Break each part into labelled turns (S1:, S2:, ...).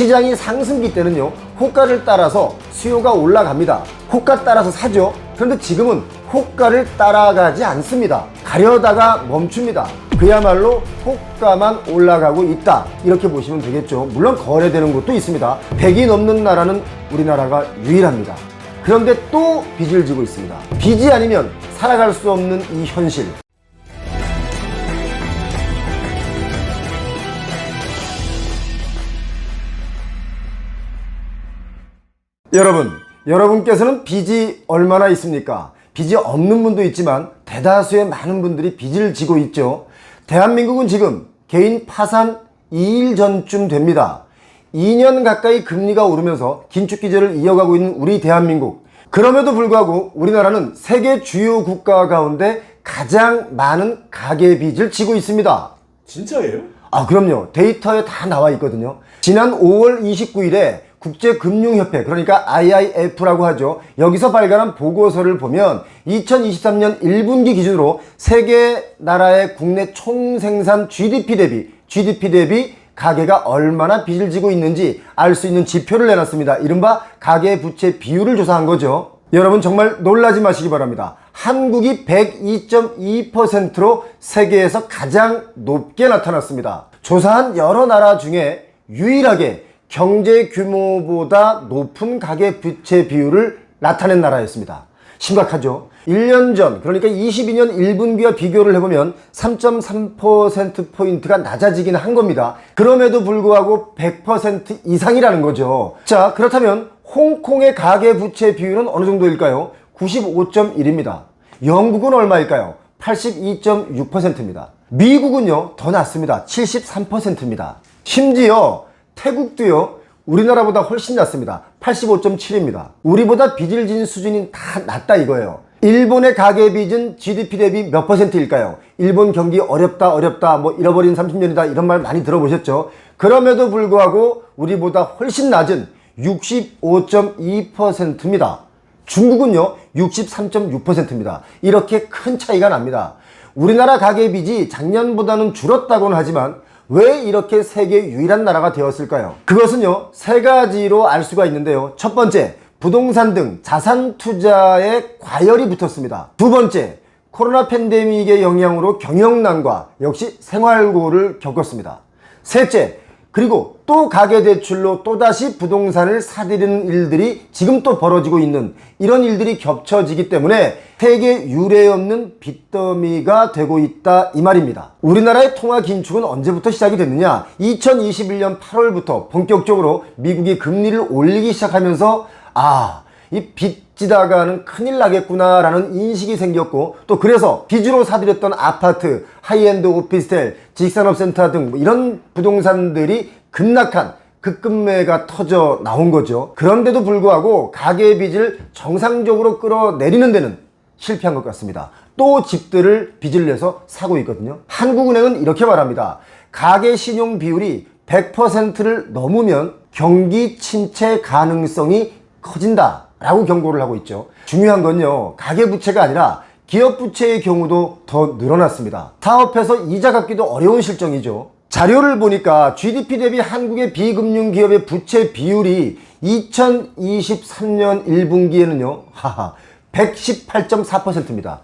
S1: 시장이 상승기 때는요, 호가를 따라서 수요가 올라갑니다. 호가 따라서 사죠. 그런데 지금은 호가를 따라가지 않습니다. 가려다가 멈춥니다. 그야말로 호가만 올라가고 있다, 이렇게 보시면 되겠죠. 물론 거래되는 곳도 있습니다. 100이 넘는 나라는 우리나라가 유일합니다. 그런데 또 빚을 지고 있습니다. 빚이 아니면 살아갈 수 없는 이 현실. 여러분께서는 빚이 얼마나 있습니까? 빚이 없는 분도 있지만 대다수의 많은 분들이 빚을 지고 있죠. 대한민국은 지금 개인 파산 2일 전쯤 됩니다. 2년 가까이 금리가 오르면서 긴축 기조를 이어가고 있는 우리 대한민국. 그럼에도 불구하고 우리나라는 세계 주요 국가 가운데 가장 많은 가계빚을 지고 있습니다.
S2: 진짜예요?
S1: 그럼요. 데이터에 다 나와 있거든요. 지난 5월 29일에 국제금융협회, 그러니까 IIF라고 하죠. 여기서 발간한 보고서를 보면 2023년 1분기 기준으로 세계 나라의 국내 총생산 GDP 대비 가계가 얼마나 빚을 지고 있는지 알 수 있는 지표를 내놨습니다. 이른바 가계부채 비율을 조사한 거죠. 여러분 정말 놀라지 마시기 바랍니다. 한국이 102.2%로 세계에서 가장 높게 나타났습니다. 조사한 여러 나라 중에 유일하게 경제 규모보다 높은 가계부채 비율을 나타낸 나라였습니다. 심각하죠. 1년 전, 그러니까 22년 1분기와 비교를 해보면 3.3%포인트가 낮아지긴 한 겁니다. 그럼에도 불구하고 100% 이상이라는 거죠. 자, 그렇다면 홍콩의 가계부채 비율은 어느 정도일까요? 95.1입니다. 영국은 얼마일까요? 82.6%입니다. 미국은요, 더 낮습니다. 73%입니다. 심지어 태국도요, 우리나라보다 훨씬 낮습니다. 85.7입니다. 우리보다 빚을 진 수준이 다 낮다 이거예요. 일본의 가계빚은 GDP 대비 몇 %일까요? 일본 경기 어렵다, 뭐 잃어버린 30년이다, 이런 말 많이 들어보셨죠? 그럼에도 불구하고 우리보다 훨씬 낮은 65.2%입니다. 중국은요, 63.6%입니다. 이렇게 큰 차이가 납니다. 우리나라 가계빚이 작년보다는 줄었다고는 하지만 왜 이렇게 세계 유일한 나라가 되었을까요? 그것은요, 세 가지로 알 수가 있는데요. 첫 번째, 부동산 등 자산 투자에 과열이 붙었습니다. 두 번째, 코로나 팬데믹의 영향으로 경영난과 역시 생활고를 겪었습니다. 셋째, 그리고 또 가계대출로 또다시 부동산을 사들이는 일들이 지금 또 벌어지고 있는, 이런 일들이 겹쳐지기 때문에 세계 유례 없는 빚더미가 되고 있다, 이 말입니다. 우리나라의 통화 긴축은 언제부터 시작이 됐느냐? 2021년 8월부터 본격적으로 미국이 금리를 올리기 시작하면서 이 빚지다가는 큰일 나겠구나 라는 인식이 생겼고, 또 그래서 빚으로 사들였던 아파트, 하이엔드 오피스텔, 지식산업센터 등 이런 부동산들이 급락한 급매가 터져 나온 거죠. 그런데도 불구하고 가계빚을 정상적으로 끌어내리는 데는 실패한 것 같습니다. 또 집들을 빚을 내서 사고 있거든요. 한국은행은 이렇게 말합니다. 가계 신용 비율이 100%를 넘으면 경기 침체 가능성이 커진다 라고 경고를 하고 있죠. 중요한 건요, 가계부채가 아니라 기업부채의 경우도 더 늘어났습니다. 사업해서 이자 갚기도 어려운 실정이죠. 자료를 보니까 GDP 대비 한국의 비금융기업의 부채 비율이 2023년 1분기에는요 118.4%입니다.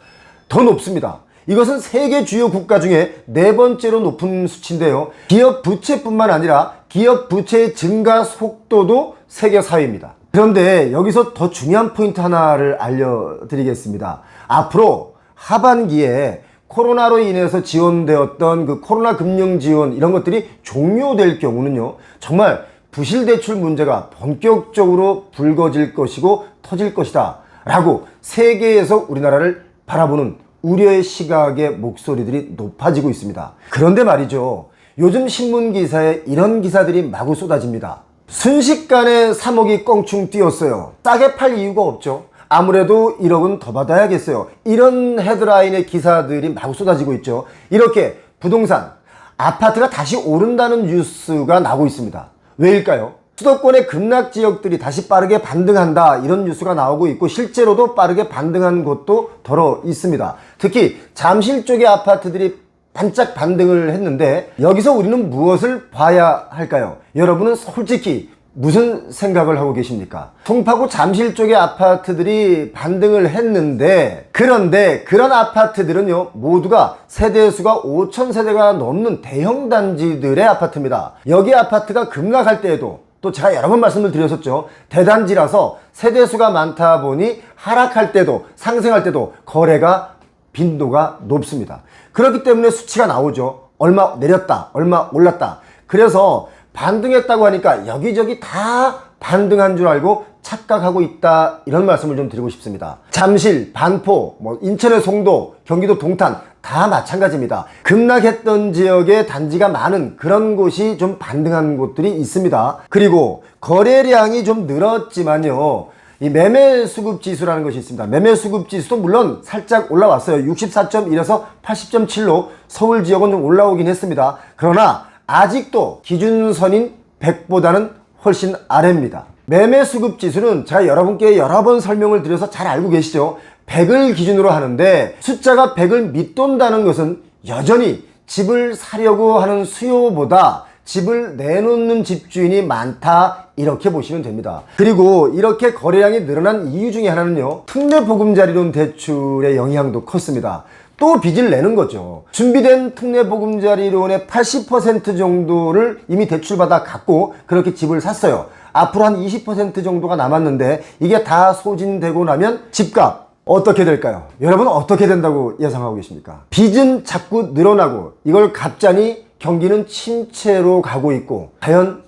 S1: 더 높습니다. 이것은 세계 주요 국가 중에 네 번째로 높은 수치인데요. 기업 부채뿐만 아니라 기업 부채의 증가 속도도 세계 4위입니다. 그런데 여기서 더 중요한 포인트 하나를 알려드리겠습니다. 앞으로 하반기에 코로나로 인해서 지원되었던 그 코로나 금융 지원, 이런 것들이 종료될 경우는요, 정말 부실대출 문제가 본격적으로 불거질 것이고 터질 것이다 라고 세계에서 우리나라를 바라보는 우려의 시각의 목소리들이 높아지고 있습니다. 그런데 말이죠, 요즘 신문 기사에 이런 기사들이 마구 쏟아집니다. 순식간에 3억이 껑충 뛰었어요. 싸게 팔 이유가 없죠. 아무래도 1억은 더 받아야겠어요. 이런 헤드라인의 기사들이 마구 쏟아지고 있죠. 이렇게 부동산, 아파트가 다시 오른다는 뉴스가 나오고 있습니다. 왜일까요? 수도권의 급락 지역들이 다시 빠르게 반등한다, 이런 뉴스가 나오고 있고, 실제로도 빠르게 반등한 곳도 더러 있습니다. 특히 잠실 쪽의 아파트들이 반짝 반등을 했는데 여기서 우리는 무엇을 봐야 할까요? 여러분은 솔직히 무슨 생각을 하고 계십니까? 송파구 잠실 쪽의 아파트들이 반등을 했는데, 그런데 그런 아파트들은요 모두가 세대수가 5,000세대가 넘는 대형 단지들의 아파트입니다. 여기 아파트가 급락할 때에도, 또 제가 여러 번 말씀을 드렸었죠, 대단지라서 세대수가 많다 보니 하락할 때도 상승할 때도 거래가 빈도가 높습니다. 그렇기 때문에 수치가 나오죠. 얼마 내렸다, 얼마 올랐다. 그래서 반등했다고 하니까 여기저기 다 반등한 줄 알고 착각하고 있다, 이런 말씀을 좀 드리고 싶습니다. 잠실, 반포, 인천의 송도, 경기도 동탄 다 마찬가지입니다. 급락했던 지역에 단지가 많은 그런 곳이 좀 반등한 곳들이 있습니다. 그리고 거래량이 좀 늘었지만요, 이 매매 수급 지수라는 것이 있습니다. 매매 수급 지수도 물론 살짝 올라왔어요. 64.1에서 80.7로 서울 지역은 좀 올라오긴 했습니다. 그러나 아직도 기준선인 100보다는 훨씬 아래입니다. 매매 수급 지수는 제가 여러분께 여러 번 설명을 드려서 잘 알고 계시죠? 100을 기준으로 하는데, 숫자가 100을 밑돈다는 것은 여전히 집을 사려고 하는 수요보다 집을 내놓는 집주인이 많다, 이렇게 보시면 됩니다. 그리고 이렇게 거래량이 늘어난 이유 중에 하나는요, 특례보금자리론 대출의 영향도 컸습니다. 또 빚을 내는 거죠. 준비된 특례보금자리론의 80% 정도를 이미 대출받아 갖고 그렇게 집을 샀어요. 앞으로 한 20% 정도가 남았는데 이게 다 소진되고 나면 집값 어떻게 될까요? 여러분 어떻게 된다고 예상하고 계십니까? 빚은 자꾸 늘어나고 이걸 갚자니 경기는 침체로 가고 있고, 과연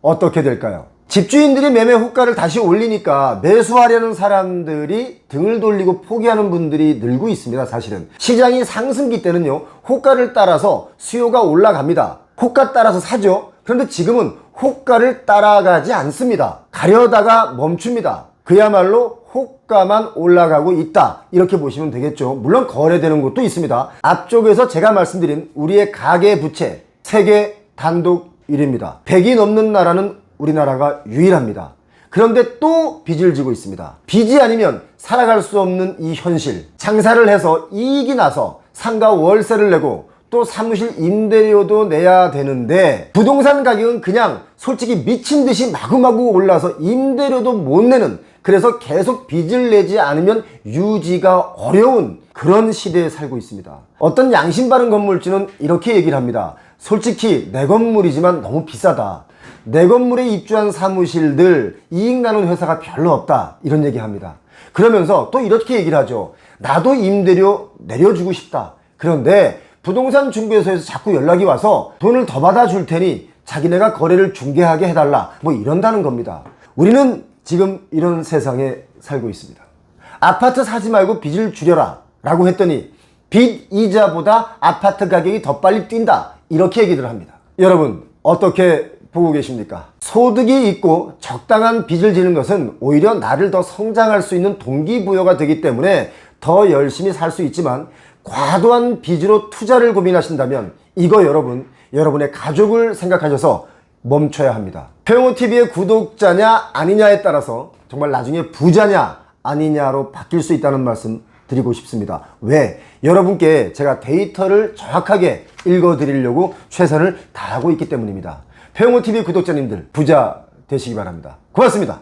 S1: 어떻게 될까요? 집주인들이 매매 호가를 다시 올리니까 매수하려는 사람들이 등을 돌리고 포기하는 분들이 늘고 있습니다. 사실은 시장이 상승기 때는요, 호가를 따라서 수요가 올라갑니다. 호가 따라서 사죠. 그런데 지금은 호가를 따라가지 않습니다. 가려다가 멈춥니다. 그야말로 호가만 올라가고 있다, 이렇게 보시면 되겠죠. 물론 거래되는 곳도 있습니다. 앞쪽에서 제가 말씀드린 우리의 가계부채 세계 단독 1위입니다. 100이 넘는 나라는 우리나라가 유일합니다. 그런데 또 빚을 지고 있습니다. 빚이 아니면 살아갈 수 없는 이 현실, 장사를 해서 이익이 나서 상가 월세를 내고 또 사무실 임대료도 내야 되는데, 부동산 가격은 그냥 솔직히 미친 듯이 마구마구 올라서 임대료도 못 내는, 그래서 계속 빚을 내지 않으면 유지가 어려운 그런 시대에 살고 있습니다. 어떤 양심 바른 건물주는 이렇게 얘기를 합니다. 솔직히 내 건물이지만 너무 비싸다. 내 건물에 입주한 사무실들 이익 나는 회사가 별로 없다, 이런 얘기 합니다. 그러면서 또 이렇게 얘기를 하죠. 나도 임대료 내려주고 싶다. 그런데 부동산 중개소에서 자꾸 연락이 와서 돈을 더 받아줄 테니 자기네가 거래를 중개하게 해달라, 이런다는 겁니다. 우리는 지금 이런 세상에 살고 있습니다. 아파트 사지 말고 빚을 줄여라 라고 했더니 빚 이자보다 아파트 가격이 더 빨리 뛴다, 이렇게 얘기를 합니다. 여러분 어떻게 보고 계십니까? 소득이 있고 적당한 빚을 지는 것은 오히려 나를 더 성장할 수 있는 동기부여가 되기 때문에 더 열심히 살 수 있지만, 과도한 빚으로 투자를 고민하신다면 이거 여러분의 가족을 생각하셔서 멈춰야 합니다. 표영호TV의 구독자냐 아니냐에 따라서 정말 나중에 부자냐 아니냐로 바뀔 수 있다는 말씀 드리고 싶습니다. 왜? 여러분께 제가 데이터를 정확하게 읽어드리려고 최선을 다하고 있기 때문입니다. 표영호TV 구독자님들 부자 되시기 바랍니다. 고맙습니다.